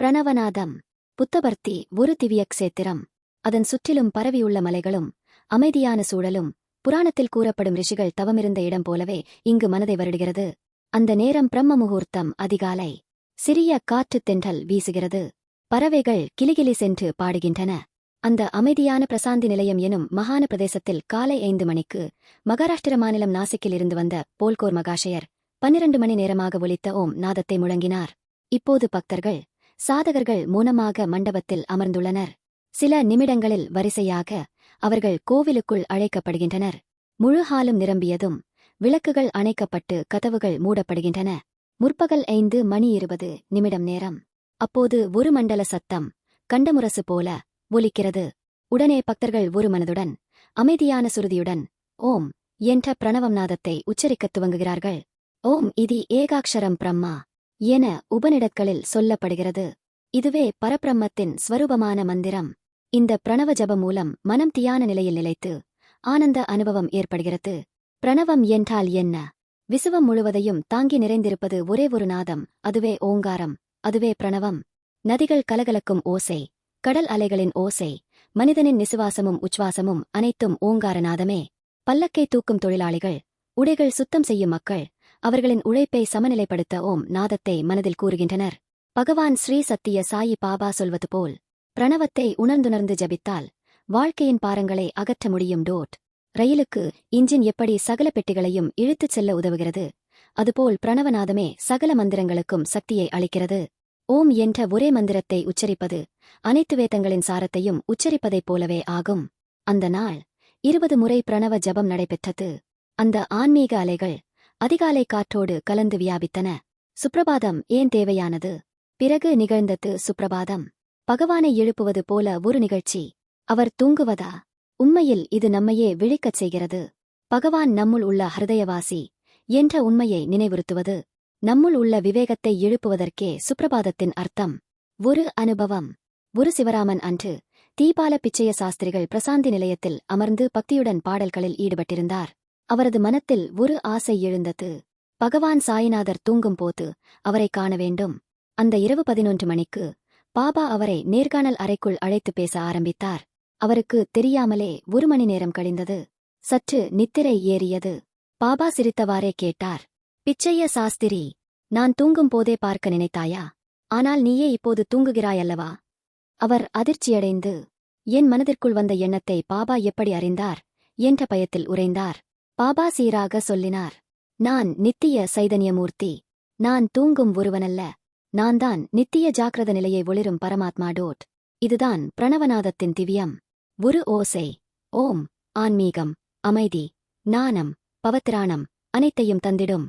பிரணவநாதம். புத்தபர்த்தி ஒரு திவ்யக்ஷேத்திரம். அதன் சுற்றிலும் பரவியுள்ள மலைகளும் அமைதியான சூழலும் புராணத்தில் கூறப்படும் ரிஷிகள் தவமிருந்த இடம் போலவே இங்கு மனதை வருடுகிறது. அந்த நேரம் பிரம்ம முகூர்த்தம் அதிகாலை. சிறிய காற்றுத் தென்றல் வீசுகிறது. பறவைகள் கிலிகிலி சென்று பாடுகின்றன. அந்த அமைதியான பிரசாந்தி நிலையம் எனும் மகான பிரதேசத்தில் காலை 5 மணிக்கு மகாராஷ்டிர மாநிலம் நாசிக்கில் இருந்து வந்த போல்கோர் மகாஷயர் 12 மணி நேரமாக ஒலித்த ஓம் நாதத்தை முழங்கினார். இப்போது பக்தர்கள் சாதகர்கள் மௌனமாக மண்டபத்தில் அமர்ந்துள்ளனர். சில நிமிடங்களில் வரிசையாக அவர்கள் கோவிலுக்குள் அழைக்கப்படுகின்றனர். முழு ஹாலும் நிரம்பியதும் விளக்குகள் அணைக்கப்பட்டு கதவுகள் மூடப்படுகின்றன. முற்பகல் 5:20 நேரம். அப்போது ஒரு மண்டல சத்தம் கண்டமுரசு போல ஒலிக்கிறது. உடனே பக்தர்கள் ஒரு மனதுடன் அமைதியான சுருதியுடன் ஓம் என்ற பிரணவம் நாதத்தை உச்சரிக்கத் துவங்குகிறார்கள். ஓம் இதி ஏகாக்ஷரம் பிரம்மா என உபநிடத்களில் சொல்லப்படுகிறது. இதுவே பரபிரம்மத்தின் ஸ்வரூபமான மந்திரம். இந்த பிரணவ ஜபம் மூலம் மனம் தியான நிலையில் நிலைத்து ஆனந்த அனுபவம் ஏற்படுகிறது. பிரணவம் என்றால் என்ன? விசுவம் முழுவதையும் தாங்கி நிறைந்திருப்பது ஒரே ஒரு நாதம். அதுவே ஓங்காரம். அதுவே பிரணவம். நதிகள் கலகலக்கும் ஓசை, கடல் அலைகளின் ஓசை, மனிதனின் நிசுவாசமும் உச்வாசமும் அனைத்தும் ஓங்காரநாதமே. பல்லக்கை தூக்கும் தொழிலாளிகள், உடைகள் சுத்தம் செய்யும் மக்கள் அவர்களின் உழைப்பை சமநிலைப்படுத்த ஓம் நாதத்தை மனதில் கூறுகின்றனர். பகவான் ஸ்ரீ சத்திய சாயி பாபா சொல்வது போல் பிரணவத்தை உணர்ந்துணர்ந்து ஜபித்தால் வாழ்க்கையின் பாரங்களை அகற்ற முடியும். ரயிலுக்கு இன்ஜின் எப்படி சகல பெட்டிகளையும் இழுத்துச் செல்ல உதவுகிறது, அதுபோல் பிரணவநாதமே சகல மந்திரங்களுக்கும் சக்தியை அளிக்கிறது. ஓம் என்ற ஒரே மந்திரத்தை உச்சரிப்பது அனைத்து வேதங்களின் சாரத்தையும் உச்சரிப்பதைப் போலவே ஆகும். அந்த நாள் 20 முறை பிரணவ ஜபம் நடைபெற்றது. அந்த ஆன்மீக அலைகள் அதிகாலை காற்றோடு கலந்து வியாபித்தன. சுப்ரபாதம் ஏன் தேவையானது? பிறகு நிகழ்ந்தது சுப்ரபாதம். பகவானை எழுப்புவது போல ஒரு நிகழ்ச்சி. அவர் தூங்குவதா? உண்மையில் இது நம்மையே விழிக்கச் செய்கிறது. பகவான் நம்முள் உள்ள ஹிருதயவாசி என்ற உண்மையை நினைவுறுத்துவது. நம்முள் உள்ள விவேகத்தை எழுப்புவதற்கே சுப்ரபாதத்தின் அர்த்தம். ஒரு அனுபவம். ஒரு சிவராமன் அன்று தீபால பிச்சைய சாஸ்திரிகள் பிரசாந்தி நிலையத்தில் அமர்ந்து பக்தியுடன் பாடல்களில் ஈடுபட்டிருந்தார். அவரது மனத்தில் ஒரு ஆசை எழுந்தது. பகவான் சாயிநாதர் தூங்கும் போது அவரை காண வேண்டும். அந்த இரவு 11 மணிக்கு பாபா அவரை நேர்காணல் அறைக்குள் அழைத்து பேச ஆரம்பித்தார். அவருக்கு தெரியாமலே 1 மணி நேரம் கழிந்தது. சற்று நித்திரை ஏறியது. பாபா சிரித்தவாறே கேட்டார், பிச்சைய சாஸ்திரி, நான் தூங்கும் போதே பார்க்க நினைத்தாயா? ஆனால் நீயே இப்போது தூங்குகிறாயல்லவா? அவர் அதிர்ச்சியடைந்து என் மனதிற்குள் வந்த எண்ணத்தை பாபா எப்படி அறிந்தார் என்ற பயத்தில் உறைந்தார். பாபா சீராக சொல்லினார், நான் நித்திய சைதன்யமூர்த்தி. நான் தூங்கும் ஒருவனல்ல. நான்தான் நித்திய ஜாக்கிரத நிலையை ஒளிரும் பரமாத்மா. இதுதான் பிரணவநாதத்தின் திவ்யம். ஒரு ஓசை. ஓம் ஆன்மீகம், அமைதி, ஞானம், பவத்ராணம் அனைத்தையும் தந்திடும்.